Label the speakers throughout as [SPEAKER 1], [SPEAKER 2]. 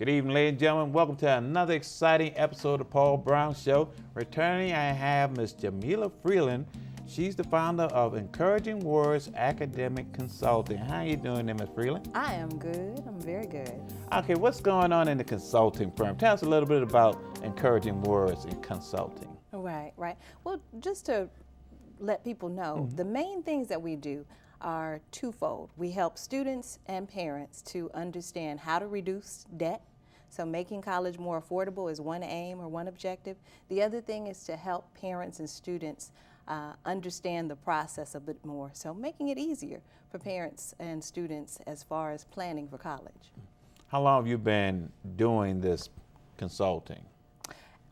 [SPEAKER 1] Good evening, ladies and gentlemen. Welcome to another exciting episode of the Paul Brown Show. Returning, I have Miss Jamila Freelain. She's the founder of Encouraging Words Academic Consulting. How are you doing there, Ms. Freeland?
[SPEAKER 2] I am good. I'm very good.
[SPEAKER 1] Okay, what's going on in the consulting firm? Tell us a little bit about Encouraging Words in consulting.
[SPEAKER 2] Right. Well, just to let people know, the main things that we do are twofold. We help students and parents to understand how to reduce debt. So making college more affordable is one aim or one objective. The other thing is to help parents and students understand the process a bit more. So making it easier for parents and students as far as planning for college.
[SPEAKER 1] How long have you been doing this consulting?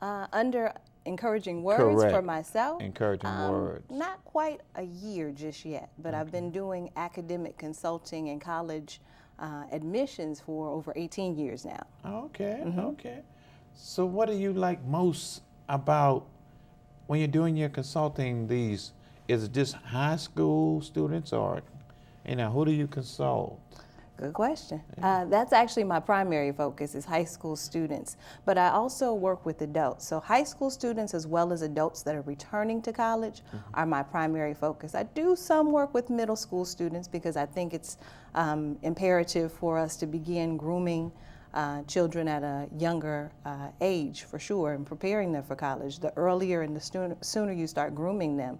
[SPEAKER 2] Under Encouraging Words
[SPEAKER 1] Correct.
[SPEAKER 2] for myself.
[SPEAKER 1] Encouraging Words.
[SPEAKER 2] Not quite a year just yet, but I've been doing academic consulting and college admissions for over 18 years now.
[SPEAKER 1] Okay. So what do you like most about when you're doing your consulting these? Is it just high school students or, who do you consult?
[SPEAKER 2] Good question. That's actually my primary focus is high school students, but I also work with adults. So high school students as well as adults that are returning to college are my primary focus. I do some work with middle school students because I think it's imperative for us to begin grooming children at a younger age for sure and preparing them for college. The earlier and the sooner you start grooming them,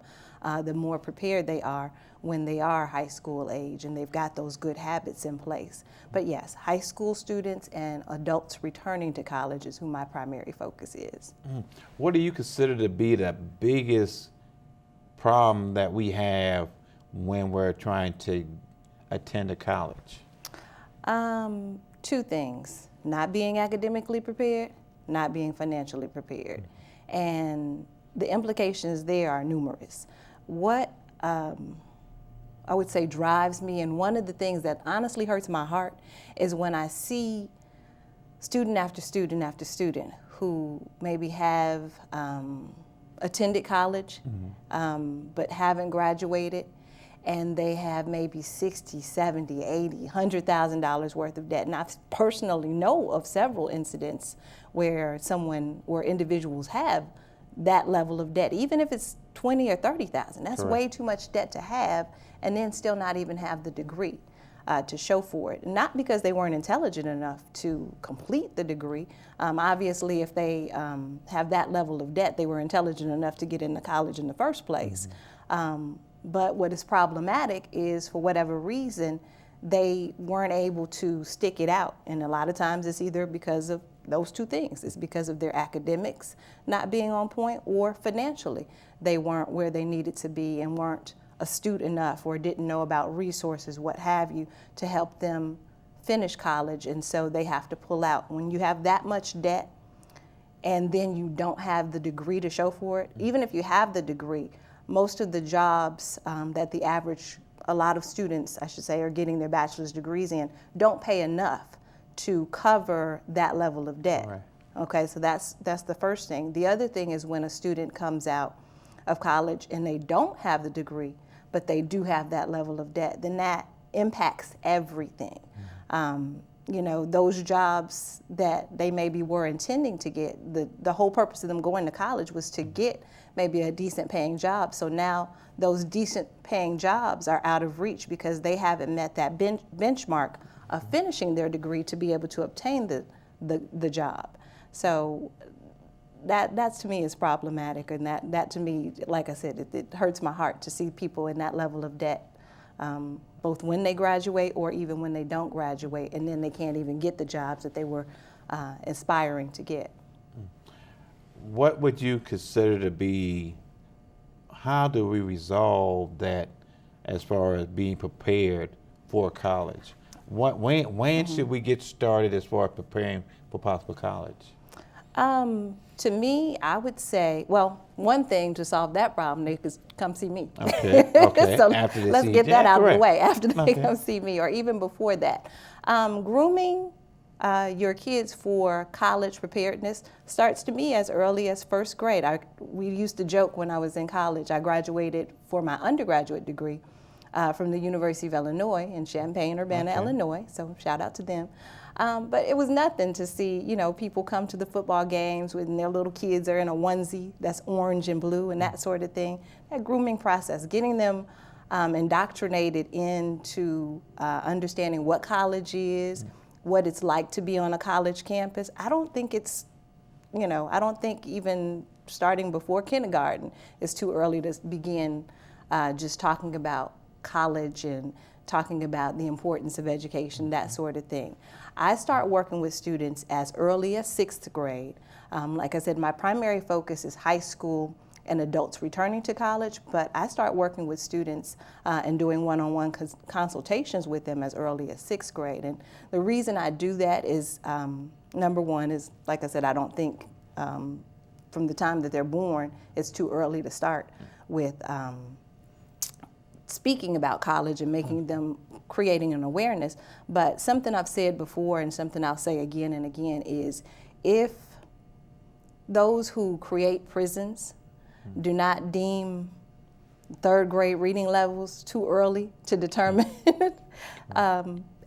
[SPEAKER 2] the more prepared they are when they are high school age and they've got those good habits in place. But yes, high school students and adults returning to college is who my primary focus is.
[SPEAKER 1] What do you consider to be the biggest problem that we have when we're trying to attend a college?
[SPEAKER 2] Two things: not being academically prepared, not being financially prepared. And the implications there are numerous. What I would say drives me, and one of the things that honestly hurts my heart, is when I see student after student after student who maybe have attended college but haven't graduated, and they have maybe $60,000, $70,000, $80,000, $100,000 worth of debt. And I personally know of several incidents where individuals have that level of debt, even if it's $20,000 or $30,000. That's
[SPEAKER 1] Correct.
[SPEAKER 2] way too much debt to have, and then still not even have the degree to show for it. Not because they weren't intelligent enough to complete the degree. Obviously, if they have that level of debt, they were intelligent enough to get into college in the first place. But what is problematic is, for whatever reason, they weren't able to stick it out. And a lot of times it's either because of those two things. It's because of their academics not being on point, or financially they weren't where they needed to be and weren't astute enough or didn't know about resources, what have you, to help them finish college. And so they have to pull out. When you have that much debt and then you don't have the degree to show for it, even if you have the degree, most of the jobs that a lot of students, I should say, are getting their bachelor's degrees in, don't pay enough to cover that level of debt.
[SPEAKER 1] Right.
[SPEAKER 2] Okay, so that's the first thing. The other thing is when a student comes out of college and they don't have the degree, but they do have that level of debt, then that impacts everything. Those jobs that they maybe were intending to get, the whole purpose of them going to college was to get maybe a decent paying job. So now those decent paying jobs are out of reach because they haven't met that benchmark of finishing their degree to be able to obtain the job. So that to me is problematic, and that to me, like I said, it hurts my heart to see people in that level of debt, both when they graduate or even when they don't graduate, and then they can't even get the jobs that they were aspiring to get.
[SPEAKER 1] What would you consider to be, how do we resolve that as far as being prepared for college? When should we get started as far as preparing for possible college?
[SPEAKER 2] To me, I would say, well, one thing to solve that problem, they could come see me.
[SPEAKER 1] Okay.
[SPEAKER 2] So
[SPEAKER 1] after they
[SPEAKER 2] let's
[SPEAKER 1] see
[SPEAKER 2] get that out of the way after they
[SPEAKER 1] Okay.
[SPEAKER 2] come see me, or even before that. Grooming your kids for college preparedness starts to me as early as first grade. We used to joke when I was in college. I graduated for my undergraduate degree from the University of Illinois in Champaign-Urbana,
[SPEAKER 1] Okay.
[SPEAKER 2] Illinois, so shout out to them. But it was nothing to see, people come to the football games when their little kids are in a onesie that's orange and blue and that sort of thing. That grooming process, getting them indoctrinated into understanding what college is, what it's like to be on a college campus. I don't think it's, I don't think even starting before kindergarten is too early to begin just talking about college and talking about the importance of education, that sort of thing. I start working with students as early as 6th grade. Like I said, my primary focus is high school and adults returning to college, but I start working with students and doing one-on-one consultations with them as early as 6th grade. And the reason I do that is, number one is, like I said, I don't think from the time that they're born, it's too early to start with speaking about college and making them, creating an awareness. But something I've said before and something I'll say again and again is, if those who create prisons do not deem 3rd grade reading levels too early to determine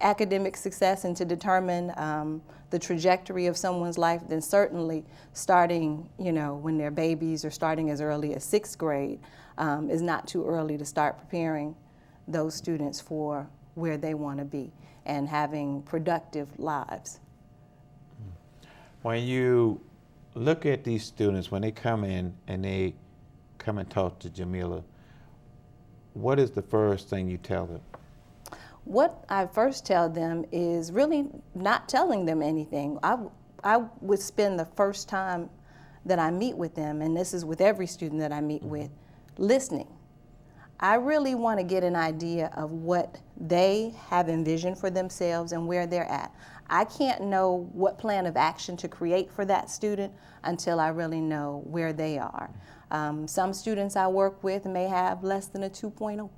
[SPEAKER 2] academic success and to determine the trajectory of someone's life, then certainly starting, when they're babies or starting as early as 6th grade is not too early to start preparing those students for where they want to be and having productive lives.
[SPEAKER 1] When you look at these students, when they come in and they come and talk to Jamila, what is the first thing you tell them?
[SPEAKER 2] What I first tell them is really not telling them anything. I would spend the first time that I meet with them, and this is with every student that I meet with, listening. I really want to get an idea of what they have envisioned for themselves and where they're at. I can't know what plan of action to create for that student until I really know where they are. Some students I work with may have less than a 2.0.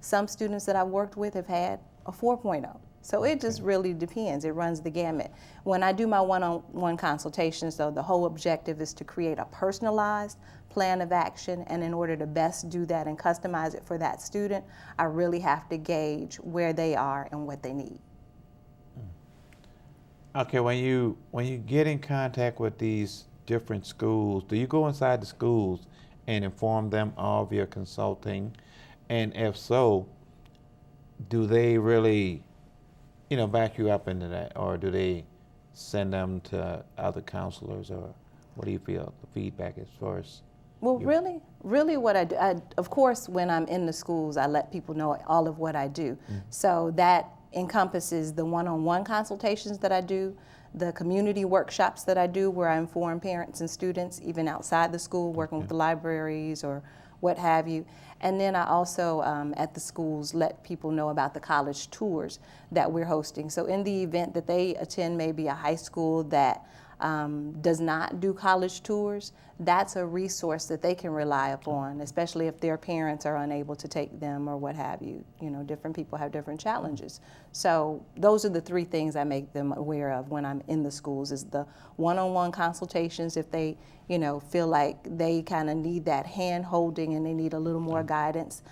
[SPEAKER 2] Some students that I've worked with have had a 4.0. So it just really depends. It runs the gamut. When I do my one-on-one consultations, though, the whole objective is to create a personalized plan of action, and in order to best do that and customize it for that student, I really have to gauge where they are and what they need.
[SPEAKER 1] Okay, when you get in contact with these different schools, do you go inside the schools and inform them of your consulting? And if so, do they really, back you up into that, or do they send them to other counselors, or what do you feel the feedback as far as?
[SPEAKER 2] Well, really what I do, of course, when I'm in the schools, I let people know all of what I do. So that encompasses the one-on-one consultations that I do, the community workshops that I do where I inform parents and students, even outside the school, working with the libraries or what have you. And then I also, at the schools, let people know about the college tours that we're hosting. So in the event that they attend maybe a high school that does not do college tours, that's a resource that they can rely upon, especially if their parents are unable to take them or what have you. Different people have different challenges. So those are the 3 things I make them aware of when I'm in the schools, is the one-on-one consultations if they, feel like they kind of need that hand holding and they need a little more guidance,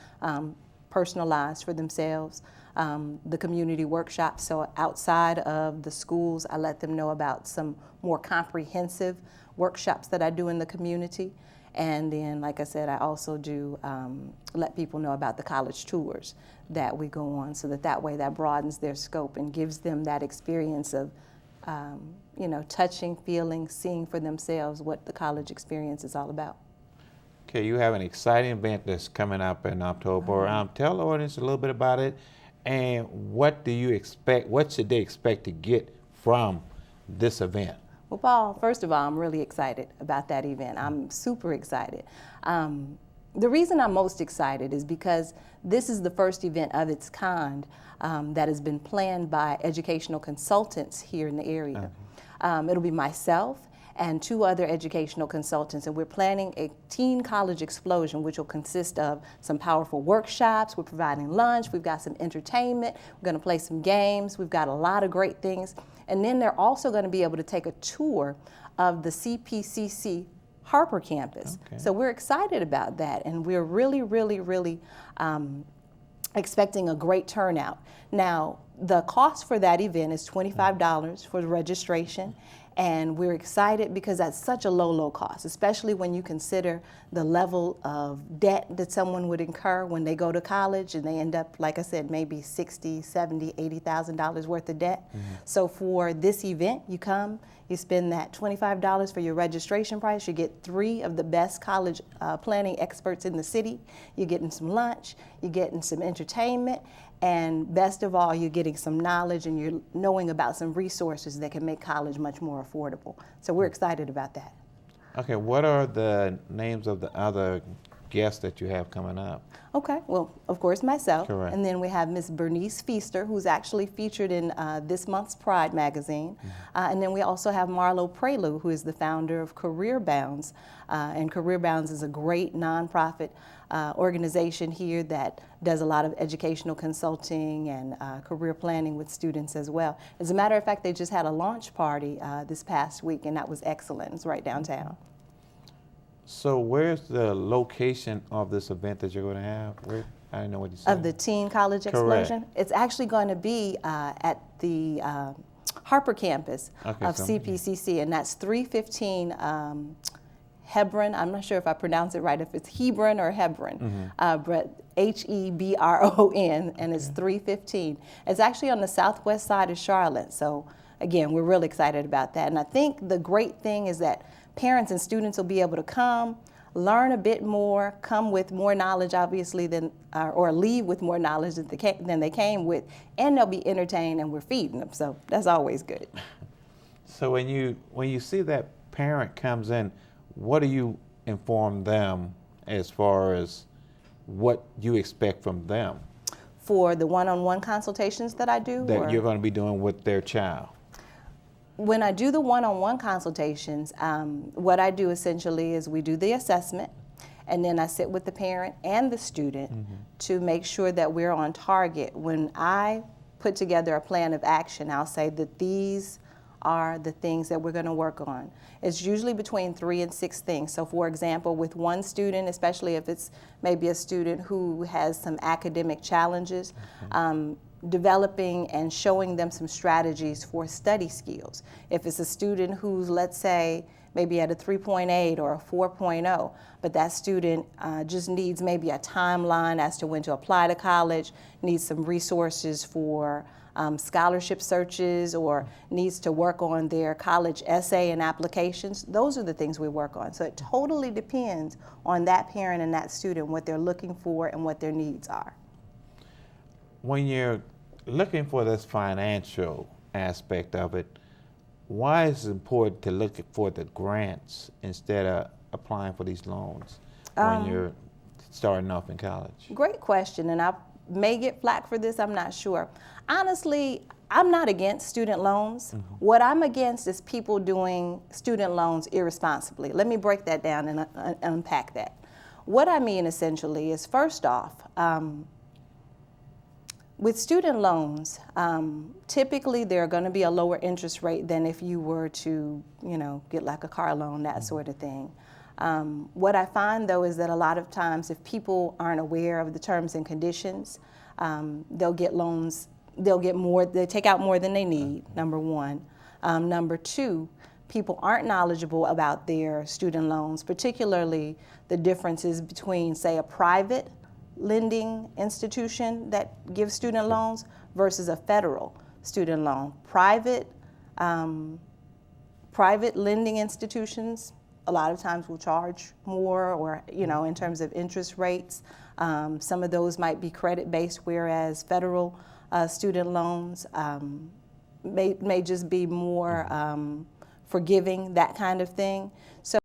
[SPEAKER 2] personalized for themselves. The community workshops, so outside of the schools, I let them know about some more comprehensive workshops that I do in the community. And then, like I said, I also do let people know about the college tours that we go on, so that way that broadens their scope and gives them that experience of, touching, feeling, seeing for themselves what the college experience is all about.
[SPEAKER 1] Okay, you have an exciting event that's coming up in October. Tell the audience a little bit about it, and what do you expect, what should they expect to get from this event?
[SPEAKER 2] Well, Paul, first of all, I'm really excited about that event. I'm super excited. The reason I'm most excited is because this is the first event of its kind that has been planned by educational consultants here in the area. It'll be myself and 2 other educational consultants, and we're planning a teen college explosion, which will consist of some powerful workshops. We're providing lunch, we've got some entertainment, we're going to play some games, we've got a lot of great things. And then they're also going to be able to take a tour of the CPCC Harper campus. Okay. So we're excited about that, and we're really expecting a great turnout. Now, the cost for that event is $25 for the registration, and we're excited because that's such a low cost, especially when you consider the level of debt that someone would incur when they go to college and they end up, like I said, maybe $60,000, $70,000, $80,000 worth of debt. So for this event, you come, you spend that $25 for your registration price. You get 3 of the best college planning experts in the city. You're getting some lunch, you're getting some entertainment, and best of all, you're getting some knowledge and you're knowing about some resources that can make college much more affordable. So we're excited about that.
[SPEAKER 1] Okay, what are the names of the other guests that you have coming up?
[SPEAKER 2] Okay, well, of course, myself.
[SPEAKER 1] Correct.
[SPEAKER 2] And then we have Miss Bernice Feaster, who's actually featured in this month's Pride magazine. And then we also have Marlo Prelude, who is the founder of Career Bounds. And Career Bounds is a great nonprofit organization here that does a lot of educational consulting and career planning with students as well. As a matter of fact, they just had a launch party this past week, and that was excellent. It's right downtown.
[SPEAKER 1] So where's the location of this event that you're going to have? Where? I didn't know what you said.
[SPEAKER 2] Of the Teen College Explosion? It's actually going to be at the Harper campus of CPCC, and that's 315 Hebron. I'm not sure if I pronounce it right, if it's Hebron or Hebron, but Hebron, and it's 315. It's actually on the southwest side of Charlotte. So again, we're really excited about that. And I think the great thing is that parents and students will be able to come, learn a bit more, come with more knowledge, obviously, than or leave with more knowledge than they came with, and they'll be entertained, and we're feeding them. So that's always good.
[SPEAKER 1] So when you see that parent comes in, what do you inform them as far as what you expect from them?
[SPEAKER 2] For the one-on-one consultations that I do?
[SPEAKER 1] That you're going to be doing with their child?
[SPEAKER 2] When I do the one-on-one consultations, what I do essentially is we do the assessment, and then I sit with the parent and the student to make sure that we're on target. When I put together a plan of action, I'll say that these are the things that we're going to work on. It's usually between 3 and 6 things. So for example, with one student, especially if it's maybe a student who has some academic challenges, developing and showing them some strategies for study skills. If it's a student who's, let's say, maybe at a 3.8 or a 4.0, but that student just needs maybe a timeline as to when to apply to college, needs some resources for scholarship searches, or needs to work on their college essay and applications, those are the things we work on. So it totally depends on that parent and that student, what they're looking for and what their needs are.
[SPEAKER 1] When you're looking for this financial aspect of it, why is it important to look for the grants instead of applying for these loans when you're starting off in college?
[SPEAKER 2] Great question, and I may get flack for this, I'm not sure. Honestly, I'm not against student loans. What I'm against is people doing student loans irresponsibly. Let me break that down and unpack that. What I mean essentially is, first off, with student loans, typically they're going to be a lower interest rate than if you were to, get like a car loan, that sort of thing. What I find though is that a lot of times if people aren't aware of the terms and conditions, they'll get loans, they take out more than they need, number one. Number two, people aren't knowledgeable about their student loans, particularly the differences between, say, a private lending institution that gives student loans versus a federal student loan. Private lending institutions a lot of times will charge more, or in terms of interest rates. Some of those might be credit-based, whereas federal student loans may just be more forgiving, that kind of thing. So